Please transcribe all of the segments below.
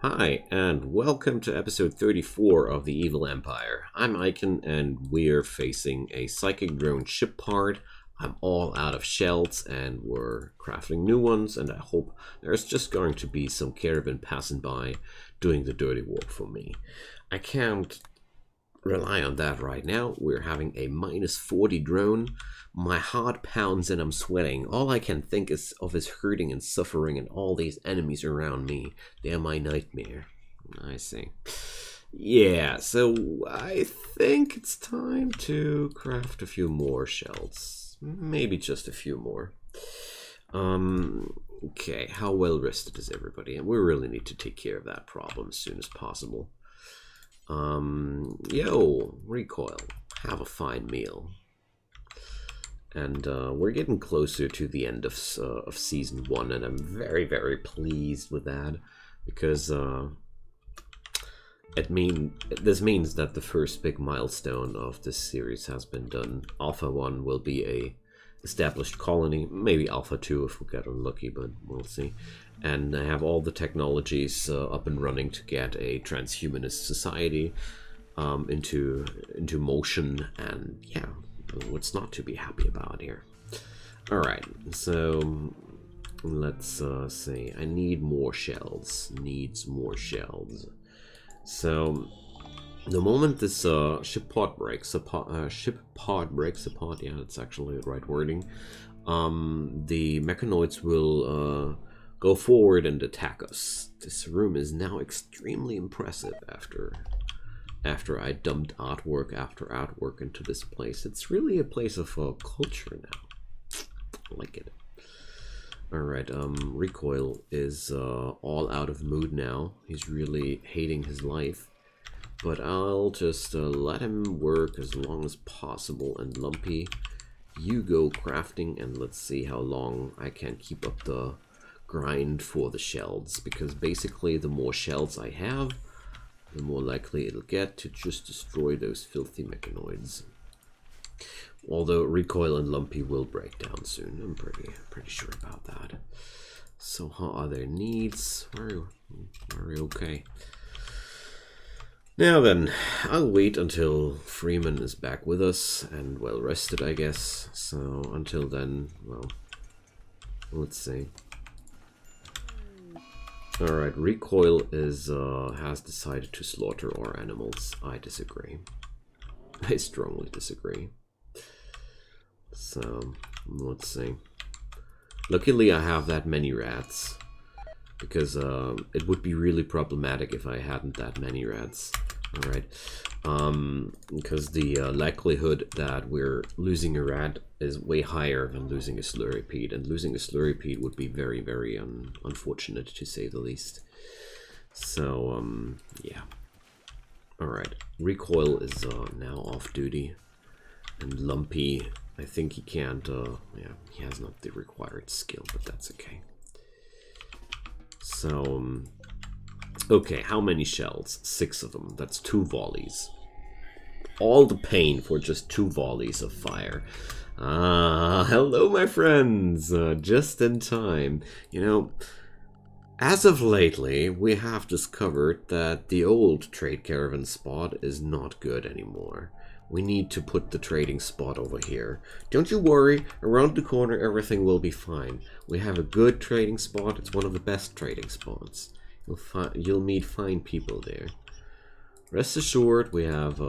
Hi, and welcome to episode 34 of the Evil Empire. I'm Icon, and we're facing a psychic drone ship part. I'm all out of shells, and we're crafting new ones, and I hope there's just going to be some caravan passing by doing the dirty work for me. I can't rely on that right now. We're having a minus 40 drone. My heart pounds and I'm sweating. All I can think of is hurting and suffering and all these enemies around me. They're my nightmare. I see. Yeah, so I think it's time to craft a few more shells. Maybe just a few more. Okay, how well rested is everybody? And we really need to take care of that problem as soon as possible. Yo, Recoil, have a fine meal. And we're getting closer to the end of season 1, and I'm very, very pleased with that, because this means that the first big milestone of this series has been done. Alpha 1 will be a established colony, maybe Alpha 2 if we get unlucky, but we'll see. And I have all the technologies up and running to get a transhumanist society into motion, and yeah, what's not to be happy about here? Alright, so let's see. I need more shells. Needs more shells. So the moment this ship pod breaks apart, yeah, that's actually the right wording, the mechanoids will go forward and attack us. This room is now extremely impressive after I dumped artwork after artwork into this place. It's really a place of culture now. I like it. Alright, Recoil is all out of mood now. He's really hating his life. But I'll just let him work as long as possible. And Lumpy, you go crafting, and let's see how long I can keep up the grind for the shells. Because basically the more shells I have, the more likely it'll get to just destroy those filthy mechanoids. Although Recoil and Lumpy will break down soon. I'm pretty sure about that. So how are their needs? Are we okay? Now then, I'll wait until Freeman is back with us and well rested, I guess. So until then, well, let's see. Alright, Recoil has decided to slaughter our animals. I disagree. I strongly disagree. So, let's see. Luckily I have that many rats, because it would be really problematic if I hadn't that many rats. Alright, because the likelihood that we're losing a rat is way higher than losing a slurrypede, and losing a slurrypede would be very, very unfortunate, to say the least. So, yeah. Alright, Recoil is now off duty, and Lumpy, I think he can't, yeah, he has not the required skill, but that's okay. So, okay, how many shells? 6 of them. That's 2 volleys. All the pain for just 2 volleys of fire. Ah, hello, my friends. Just in time. You know, as of lately, we have discovered that the old trade caravan spot is not good anymore. We need to put the trading spot over here. Don't you worry, around the corner everything will be fine. We have a good trading spot. It's one of the best trading spots. You'll meet fine people there. Rest assured, we have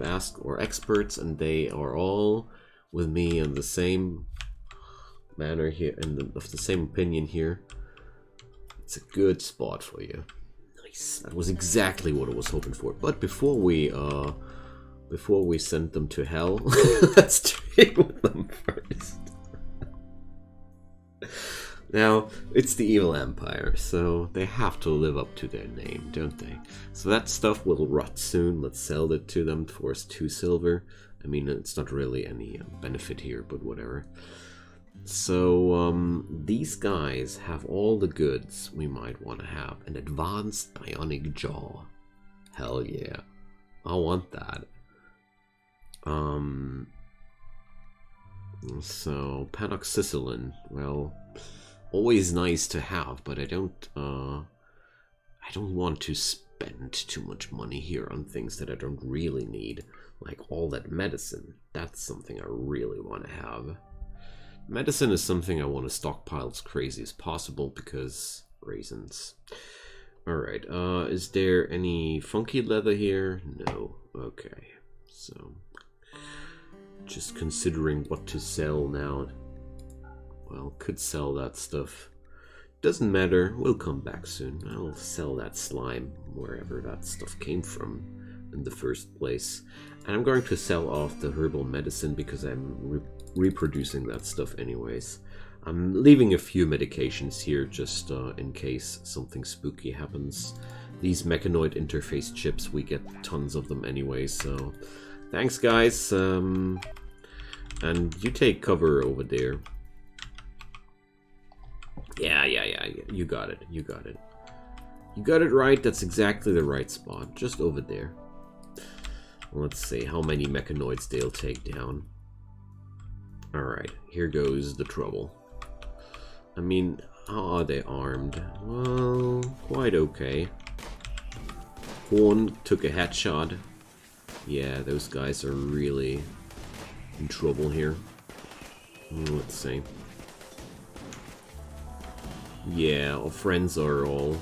asked our experts, and they are all with me in the same manner here, of the same opinion here. It's a good spot for you. Nice. That was exactly what I was hoping for. But before we send them to hell, let's trade with them first. Now, it's the Evil Empire, so they have to live up to their name, don't they? So that stuff will rot soon. Let's sell it to them for 2 silver. I mean, it's not really any benefit here, but whatever. So, these guys have all the goods we might want to have. An advanced bionic jaw. Hell yeah. I want that. So, Panoxycillin, well, always nice to have, but I don't I don't want to spend too much money here on things that I don't really need. Like all that medicine. That's something I really want to have. Medicine is something I want to stockpile as crazy as possible because reasons. Alright, is there any funky leather here? No. Okay. So, just considering what to sell now. Well, could sell that stuff. Doesn't matter, we'll come back soon. I'll sell that slime wherever that stuff came from in the first place. And I'm going to sell off the herbal medicine because I'm reproducing that stuff anyways. I'm leaving a few medications here just in case something spooky happens. These mechanoid interface chips, we get tons of them anyway, so thanks guys. And you take cover over there. Yeah, you got it, you got it. You got it right, that's exactly the right spot, just over there. Let's see how many mechanoids they'll take down. Alright, here goes the trouble. I mean, how are they armed? Well, quite okay. Horn took a headshot. Yeah, those guys are really in trouble here. Let's see. Yeah, our friends are all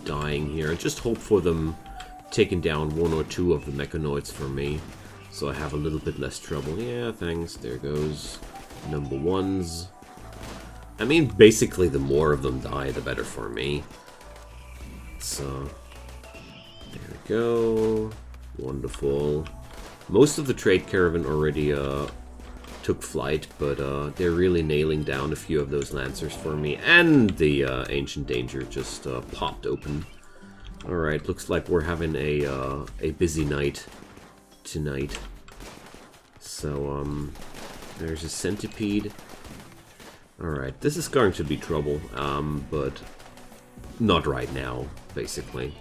dying here. I just hope for them taking down 1 or 2 of the mechanoids for me, so I have a little bit less trouble. Yeah, thanks. There goes number 1s. I mean, basically, the more of them die, the better for me. So, there we go. Wonderful. Most of the trade caravan already took flight, but they're really nailing down a few of those lancers for me. And the ancient danger just popped open. Alright, looks like we're having a busy night tonight. So, there's a centipede. Alright, this is going to be trouble, but not right now, basically.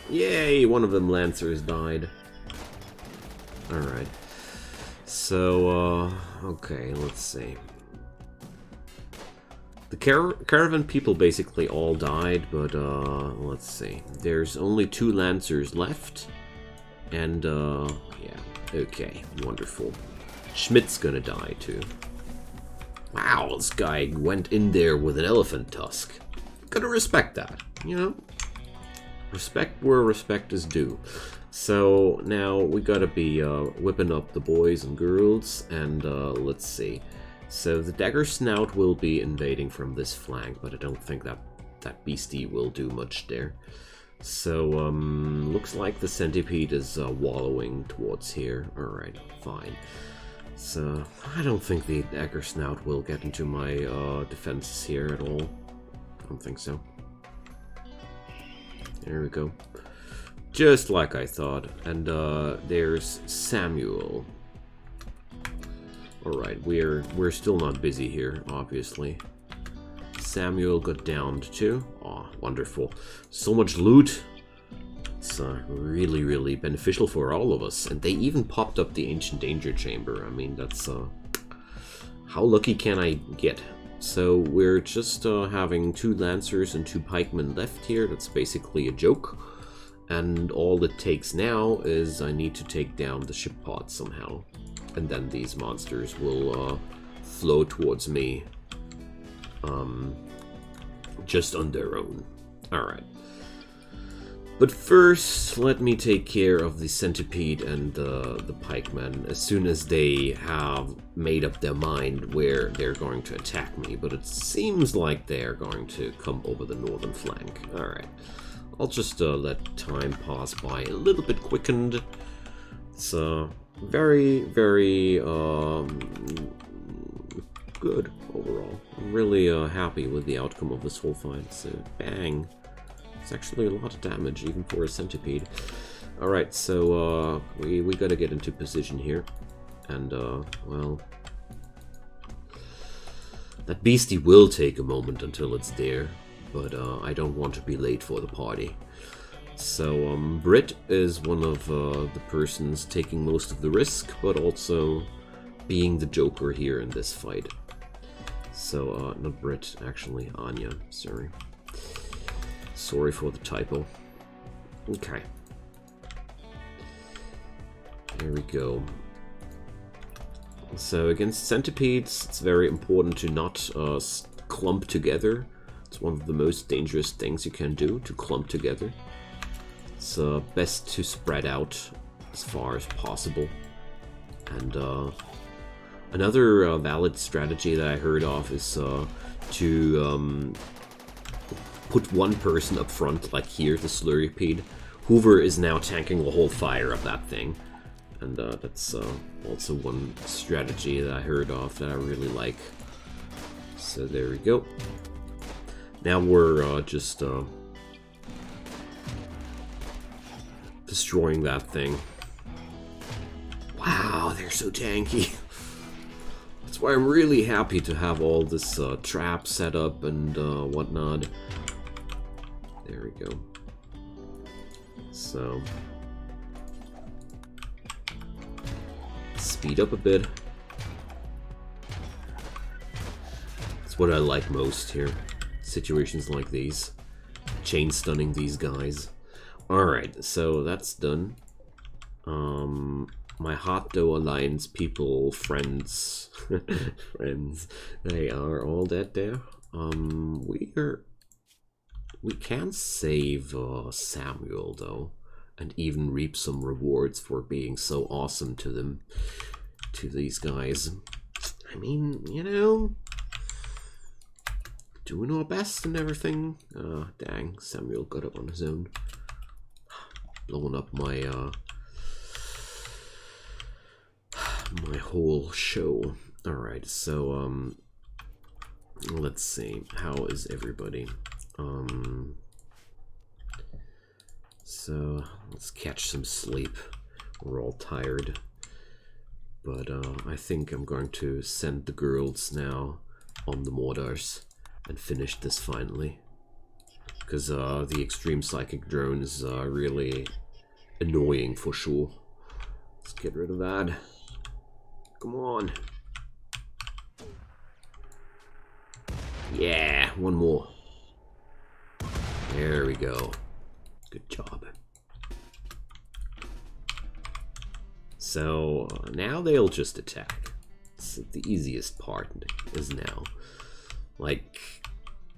Yay, one of them lancers died. Alright. So, okay, let's see. The caravan people basically all died, but, let's see. There's only 2 lancers left. And, yeah, okay, wonderful. Schmidt's gonna die, too. Wow, this guy went in there with an elephant tusk. Gotta respect that, you know? Respect where respect is due. So, now we gotta be, whipping up the boys and girls, and, let's see. So the dagger snout will be invading from this flank, but I don't think that beastie will do much there. So, looks like the centipede is wallowing towards here. Alright, fine. So, I don't think the dagger snout will get into my defenses here at all. I don't think so. There we go. Just like I thought. And there's Samuel. Alright, we're still not busy here, obviously. Samuel got downed too. Aw, wonderful. So much loot. It's really, really beneficial for all of us. And they even popped up the Ancient Danger Chamber. I mean, that's... how lucky can I get? So we're just having 2 Lancers and 2 Pikemen left here. That's basically a joke. And all it takes now is I need to take down the ship pod somehow. And then these monsters will flow towards me just on their own. Alright. But first, let me take care of the centipede and the pikemen as soon as they have made up their mind where they're going to attack me. But it seems like they're going to come over the northern flank. Alright. I'll just let time pass by a little bit quickened. It's very, very good overall. I'm really happy with the outcome of this whole fight. So, bang. It's actually a lot of damage, even for a centipede. Alright, so we gotta get into position here. And, well... that beastie will take a moment until it's there. But I don't want to be late for the party. So, Britt is one of the persons taking most of the risk, but also being the Joker here in this fight. So, not Britt, actually, Anya, sorry. Sorry for the typo. Okay. There we go. So against centipedes, it's very important to not clump together. It's one of the most dangerous things you can do, to clump together. It's best to spread out as far as possible. And another valid strategy that I heard of is to put one person up front, like here, the Slurrypede. Hoover is now tanking the whole fire of that thing. And that's also one strategy that I heard of that I really like. So there we go. Now we're just destroying that thing. Wow, they're so tanky. That's why I'm really happy to have all this trap set up and whatnot. There we go. So speed up a bit. That's what I like most here. Situations like these. Chain stunning these guys. Alright, so that's done. My Hot Dough Alliance people, friends, they are all dead there. We can save Samuel though, and even reap some rewards for being so awesome to them, to these guys. I mean, you know, doing our best and everything. Dang, Samuel got up on his own, blowing up my my whole show. All right, so let's see, how is everybody? So let's catch some sleep. We're all tired, but I think I'm going to send the girls now on the mortars and finish this finally, because the extreme psychic drone is really annoying for sure. Let's get rid of that. Come on. Yeah, one more. There we go. Good job. So now they'll just attack. It's the easiest part is now. Like,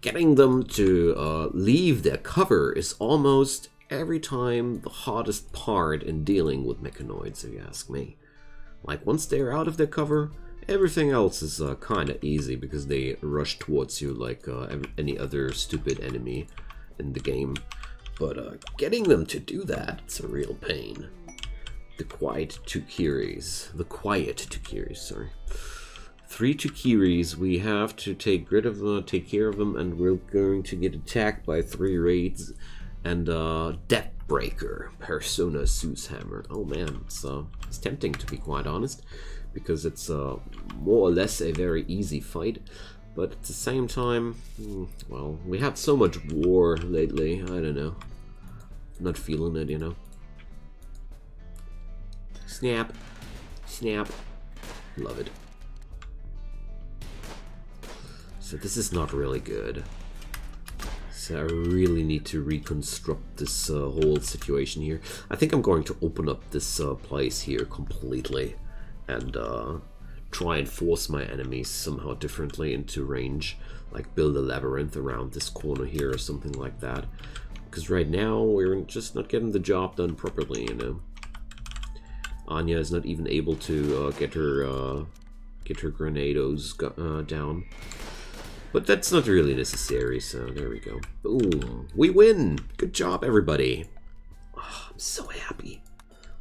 getting them to leave their cover is almost every time the hardest part in dealing with mechanoids, if you ask me. Like, once they're out of their cover, everything else is kind of easy because they rush towards you like any other stupid enemy in the game. But getting them to do that, it's a real pain. The quiet Tukiris, sorry. 3 Tukiris, we have to take care of them, and we're going to get attacked by 3 raids and Deathbreaker, Persona Zeushammer. Oh man, it's tempting to be quite honest, because it's more or less a very easy fight, but at the same time, well, we had so much war lately, I don't know. Not feeling it, you know. Snap. Snap. Love it. So this is not really good. So I really need to reconstruct this whole situation here. I think I'm going to open up this place here completely and try and force my enemies somehow differently into range. Like build a labyrinth around this corner here or something like that. Because right now we're just not getting the job done properly, you know. Anya is not even able to get her grenados down. But that's not really necessary, so there we go. Boom. We win! Good job, everybody. Oh, I'm so happy.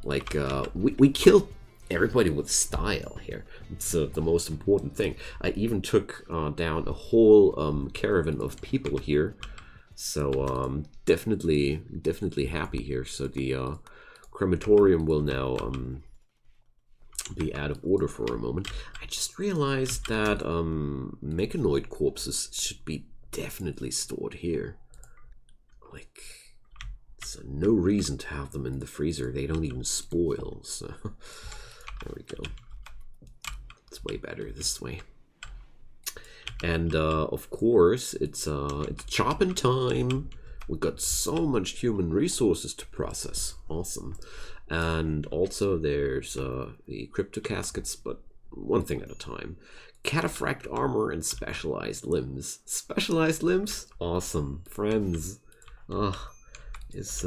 Like, we killed everybody with style here. It's the most important thing. I even took down a whole caravan of people here. So, definitely happy here. So the crematorium will now be out of order for a moment. I just realized that mechanoid corpses should be definitely stored here. Like, there's no reason to have them in the freezer. They don't even spoil. So there we go. It's way better this way. And of course, it's chopping time. We got so much human resources to process. Awesome. And also there's the crypto caskets, but one thing at a time. Cataphract armor and specialized limbs. Specialized limbs? Awesome. Friends. Is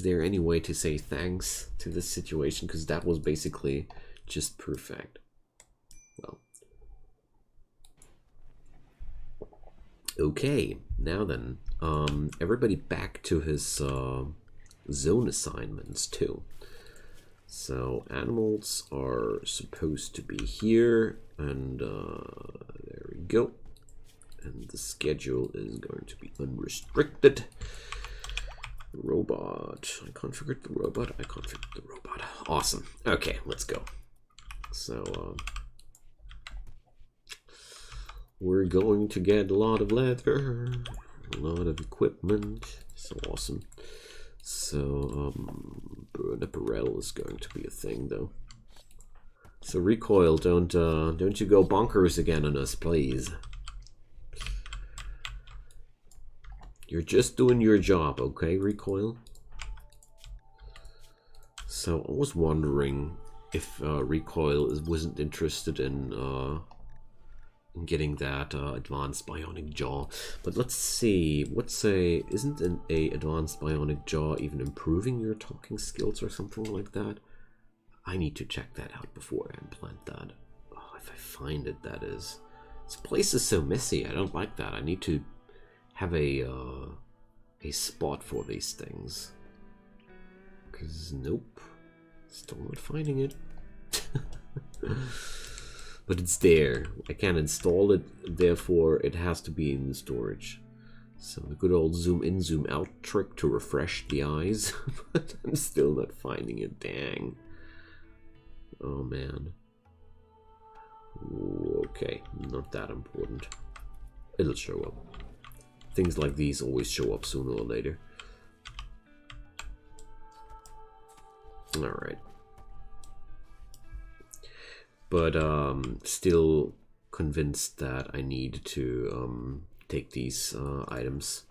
there any way to say thanks to this situation? Because that was basically just perfect. Well. Okay, now then. Everybody back to his zone assignments too. So animals are supposed to be here, and there we go. And the schedule is going to be unrestricted. Robot. I configured the robot. I configured the robot. Awesome. Okay, let's go. So we're going to get a lot of leather, a lot of equipment. So awesome. So burn apparel is going to be a thing, though. So Recoil, don't you go bonkers again on us, please. You're just doing your job, okay, Recoil? So I was wondering if Recoil wasn't interested in getting that advanced bionic jaw, but let's see. Isn't an advanced bionic jaw even improving your talking skills or something like that? I need to check that out before I implant that. Oh, if I find it, that is. This place is so messy. I don't like that. I need to have a spot for these things. Cause nope, still not finding it. But it's there. I can't install it, therefore it has to be in the storage. So the good old zoom in, zoom out trick to refresh the eyes. But I'm still not finding it, dang. Oh man. Okay, not that important. It'll show up. Things like these always show up sooner or later. Alright. But still convinced that I need to take these items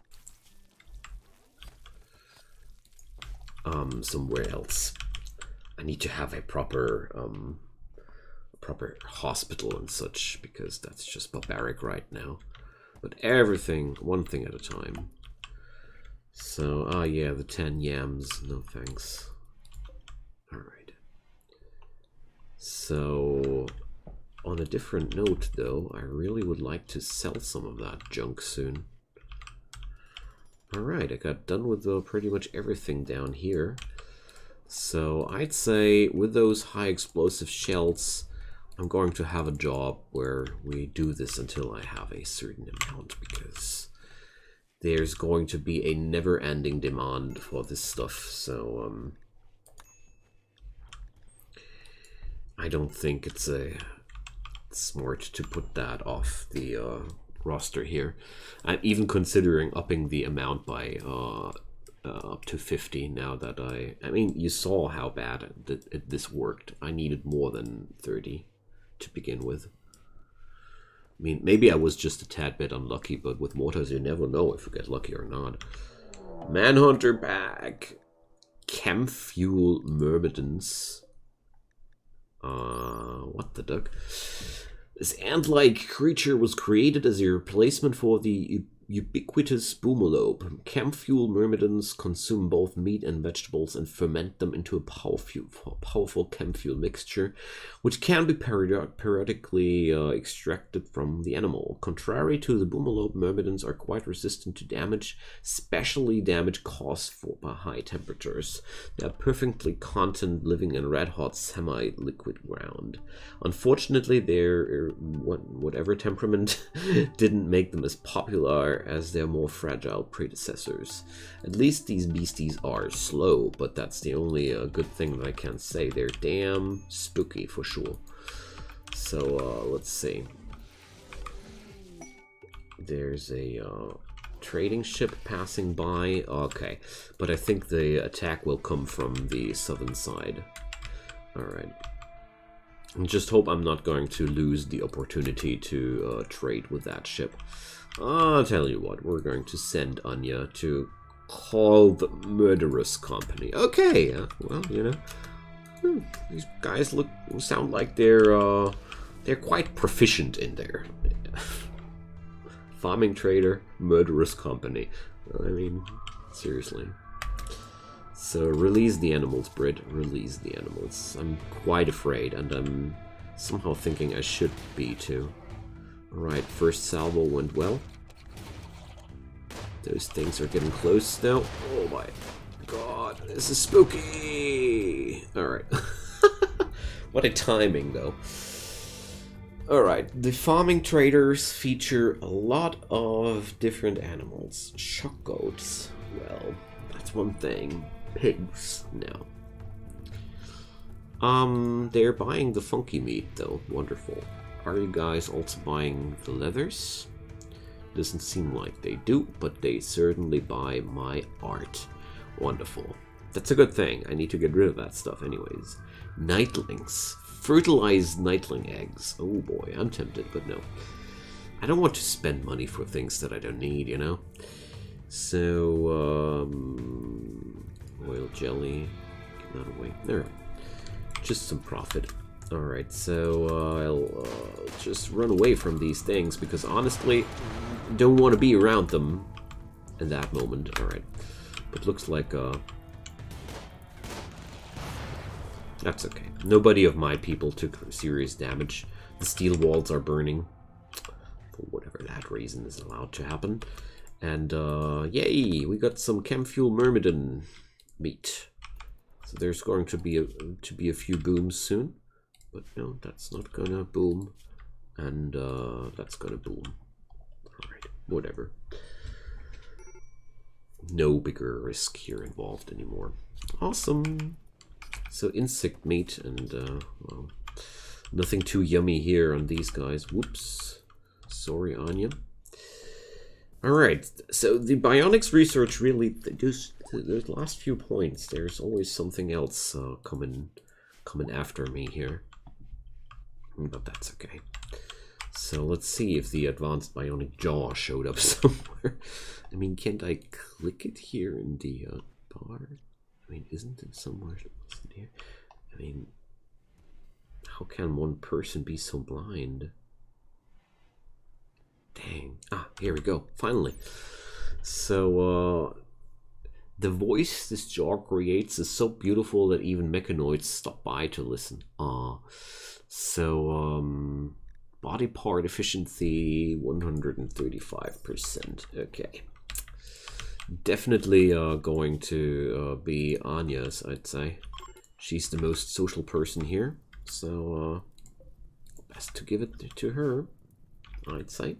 somewhere else. I need to have a proper hospital and such, because that's just barbaric right now. But everything, one thing at a time. So, yeah, the 10 yams, no thanks. Alright. So, on a different note though, I really would like to sell some of that junk soon. Alright, I got done with pretty much everything down here. So, I'd say with those high explosive shells, I'm going to have a job where we do this until I have a certain amount, because there's going to be a never-ending demand for this stuff. So I don't think it's smart to put that off the roster here. I'm even considering upping the amount by up to 50 now that I mean, you saw how bad this worked. I needed more than 30 to begin with. I mean, maybe I was just a tad bit unlucky, but with mortars you never know if you get lucky or not. Manhunter back. Chem fuel myrmidons. What the duck? This ant-like creature was created as a replacement for the ubiquitous boomelope. Chem fuel myrmidons consume both meat and vegetables and ferment them into a powerful chem fuel mixture, which can be periodically extracted from the animal. Contrary to the boomelope, myrmidons are quite resistant to damage, especially damage caused by high temperatures. They are perfectly content living in red-hot semi-liquid ground. Unfortunately, their whatever temperament didn't make them as popular as their more fragile predecessors. At least these beasties are slow, but that's the only good thing that I can say. They're damn spooky for sure. So let's see. There's a trading ship passing by. Okay, but I think the attack will come from the southern side. Alright. And just hope I'm not going to lose the opportunity to trade with that ship. I'll tell you what, we're going to send Anya to call the murderous company. Okay, well, you know, these guys sound like they're quite proficient in there. Farming trader, murderous company. I mean, seriously. So release the animals, Brit. Release the animals. I'm quite afraid, and I'm somehow thinking I should be too. Alright, first salvo went well. Those things are getting close now. Oh my god, this is spooky! Alright. What a timing, though. Alright, the farming traders feature a lot of different animals. Shock goats, well, that's one thing. Pigs, no. They're buying the funky meat, though. Wonderful. Are you guys also buying the leathers? Doesn't seem like they do, but they certainly buy my art. Wonderful. That's a good thing. I need to get rid of that stuff anyways. Nightlings. Fertilized nightling eggs. Oh boy, I'm tempted, but no. I don't want to spend money for things that I don't need, you know? So, royal jelly. Get that away. Alright. Just some profit. Alright, so I'll just run away from these things because honestly, don't want to be around them in that moment. Alright. But looks like that's okay. Nobody of my people took serious damage. The steel walls are burning. For whatever that reason is allowed to happen. And, yay! We got some Chemfuel Myrmidon meat. So there's going to be a few booms soon. But no, that's not gonna boom. And, that's gonna boom. Alright, whatever. No bigger risk here involved anymore. Awesome! So insect meat and, well, nothing too yummy here on these guys. Whoops. Sorry, Anya. Alright, so the bionics research really, those last few points, there's always something else coming after me here. But that's okay. So let's see if the advanced bionic jaw showed up somewhere. I mean, can't I click it here in the bar? I mean, isn't it somewhere here? I mean, how can one person be so blind? Dang. Ah, here we go. Finally. So, the voice this jaw creates is so beautiful that even mechanoids stop by to listen. So, body part efficiency 135%. Okay. Definitely going to be Anya's, I'd say. She's the most social person here, so best to give it to her, I'd say.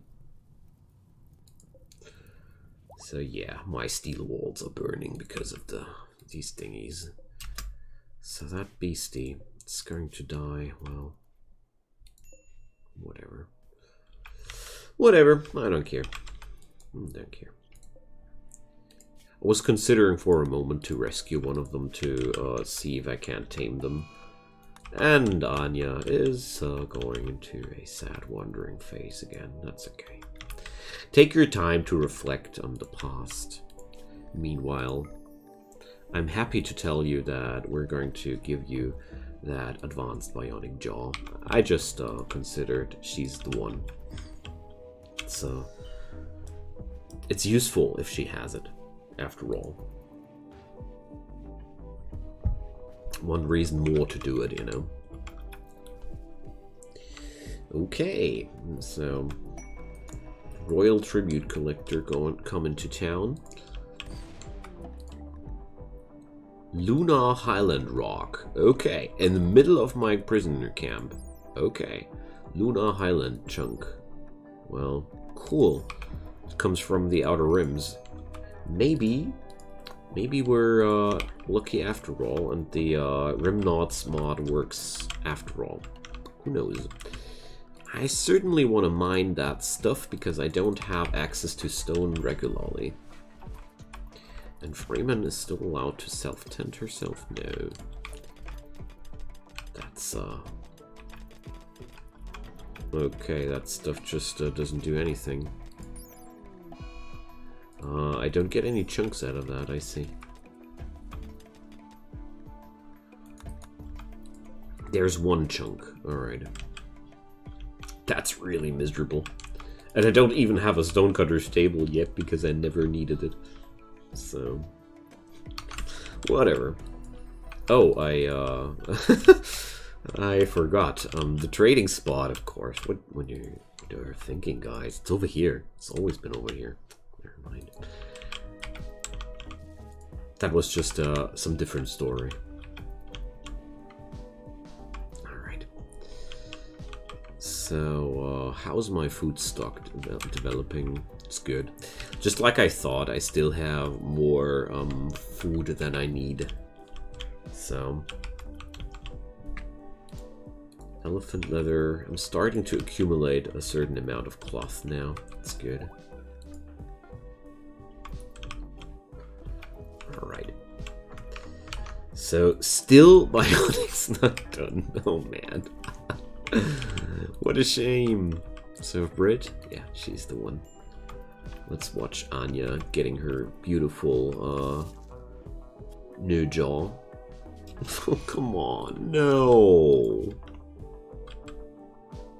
So yeah, my steel walls are burning because of these thingies. So that beastie, it's going to die. Well, whatever. Whatever, I don't care. Don't care. I was considering for a moment to rescue one of them to see if I can't tame them. And Anya is going into a sad wandering phase again. That's okay. Take your time to reflect on the past. Meanwhile, I'm happy to tell you that we're going to give you that advanced bionic jaw. I just considered she's the one. So it's useful if she has it. After all, one reason more to do it, you know. Okay, so Royal Tribute Collector coming to town. Lunar Highland Rock. Okay, in the middle of my prisoner camp. Okay, Lunar Highland chunk. Well, cool. It comes from the Outer Rims. Maybe we're lucky after all, and the RimNauts mod works after all. Who knows? I certainly want to mine that stuff because I don't have access to stone regularly. And Freeman is still allowed to self-tent herself? No. That's okay, that stuff just doesn't do anything. I don't get any chunks out of that, I see. There's one chunk, alright. That's really miserable. And I don't even have a stonecutter stable yet because I never needed it. So... whatever. Oh, I forgot. The trading spot, of course. What you're thinking, guys? It's over here. It's always been over here. Never mind. That was just some different story. Alright. So, how's my food stock developing? It's good. Just like I thought, I still have more food than I need. So... elephant leather. I'm starting to accumulate a certain amount of cloth now. That's good. Alright. So, still Biomes not done. Oh man. What a shame. So, Brit? Yeah, she's the one. Let's watch Anya getting her beautiful new jaw. Oh, come on. No.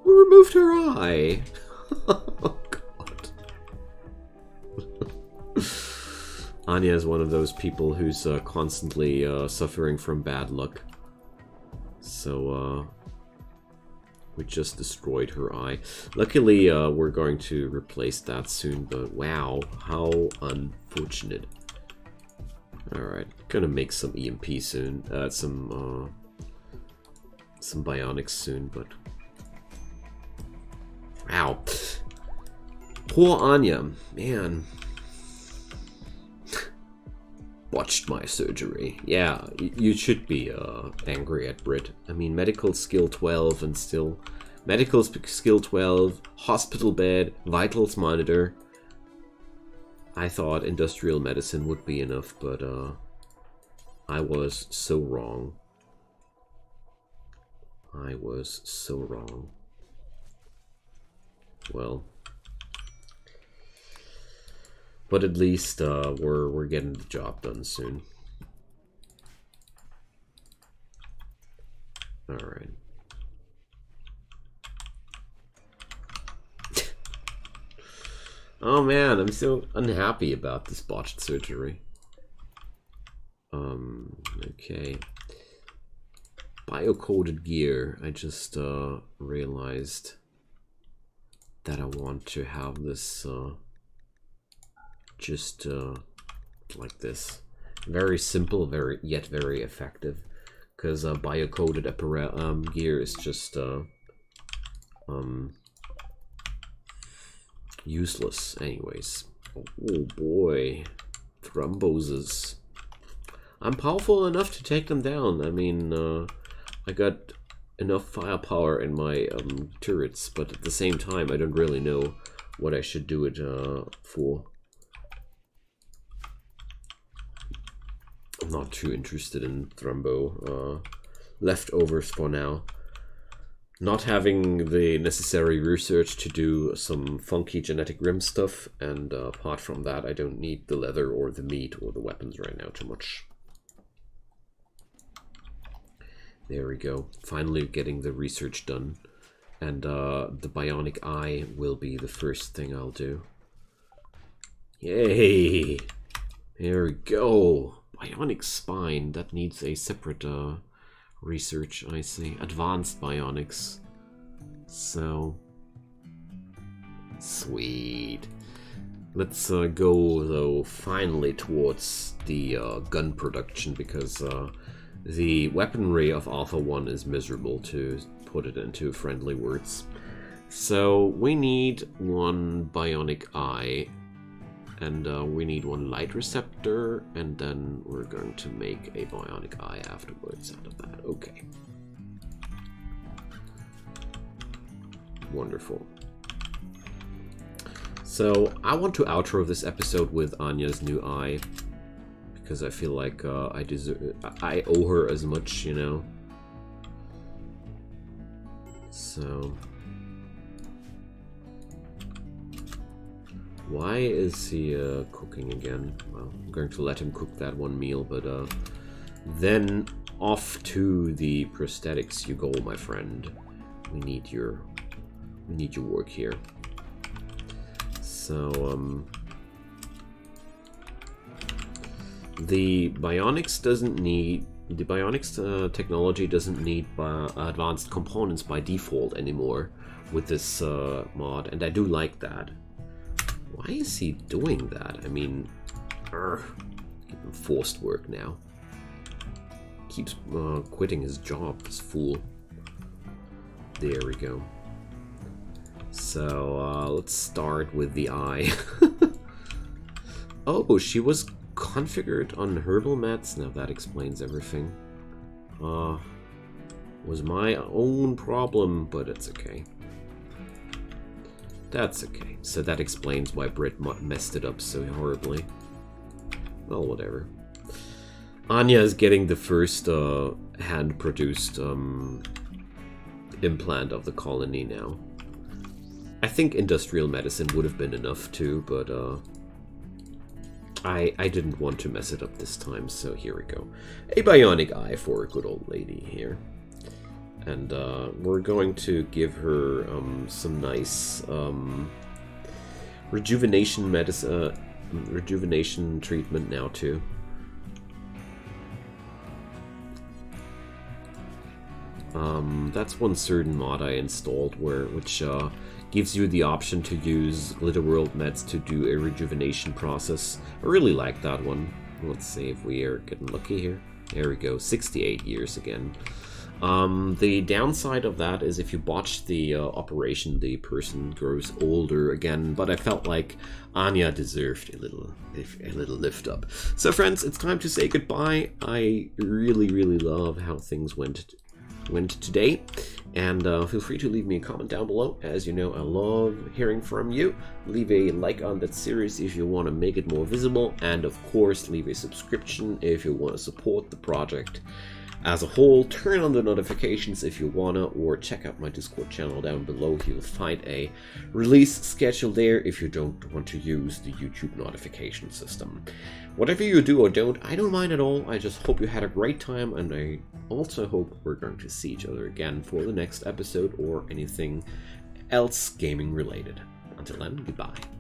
We removed her eye. Oh, God. Anya is one of those people who's constantly suffering from bad luck. So, we just destroyed her eye. Luckily, we're going to replace that soon, but wow, how unfortunate. Alright, gonna make some EMP soon. Some bionics soon, but... wow. Poor Anya, man. Watched my surgery. Yeah, you should be angry at Brit. I mean, medical skill 12 and still... medical skill 12, hospital bed, vitals monitor. I thought industrial medicine would be enough, but I was so wrong. I was so wrong. Well... but at least we're getting the job done soon. All right. Oh man, I'm so unhappy about this botched surgery. Okay. Bio-coded gear. I just realized that I want to have this just like this. Very simple, yet very effective. Because bio-coded gear is just useless anyways. Oh boy. Thromboses. I'm powerful enough to take them down. I mean, I got enough firepower in my turrets, but at the same time I don't really know what I should do it for. I'm not too interested in thrombo leftovers for now. Not having the necessary research to do some funky GeneticRim stuff, and apart from that, I don't need the leather or the meat or the weapons right now too much. There we go. Finally getting the research done. And the bionic eye will be the first thing I'll do. Yay! There we go. Bionic spine, that needs a separate research, I see. Advanced bionics. So... sweet. Let's go, though, finally towards the gun production, because the weaponry of Alpha 1 is miserable, to put it into friendly words. So, we need one bionic eye. And we need one light receptor, and then we're going to make a bionic eye afterwards out of that. Okay. Wonderful. So, I want to outro this episode with Anya's new eye, because I feel like I owe her as much, you know. So... Why is he cooking again? Well, I'm going to let him cook that one meal, but then off to the prosthetics you go, my friend. We need your work here. So the bionics technology doesn't need advanced components by default anymore with this mod, and I do like that. Why is he doing that? I mean, give him forced work now. Keeps quitting his job, this fool. There we go. So let's start with the eye. Oh, she was configured on herbal meds. Now that explains everything. Was my own problem, but it's okay. That's okay. So that explains why Britt messed it up so horribly. Well, whatever. Anya is getting the first hand-produced implant of the colony now. I think industrial medicine would have been enough too, but I didn't want to mess it up this time, so here we go. A bionic eye for a good old lady here. And we're going to give her some nice rejuvenation medicine, rejuvenation treatment now too. That's one certain mod I installed which gives you the option to use Glitterworld meds to do a rejuvenation process. I really like that one. Let's see if we are getting lucky here. There we go, 68 years again. The downside of that is if you botch the operation, the person grows older again, but I felt like Anya deserved a little lift up. So friends, it's time to say goodbye. I really love how things went today, and feel free to leave me a comment down below. As you know, I love hearing from you. Leave a like on that series if you want to make it more visible, and of course leave a subscription if you want to support the project as a whole. Turn on the notifications if you wanna, or check out my Discord channel down below. You'll find a release schedule there if you don't want to use the YouTube notification system. Whatever you do or don't, I don't mind at all. I just hope you had a great time, and I also hope we're going to see each other again for the next episode or anything else gaming related. Until then, goodbye.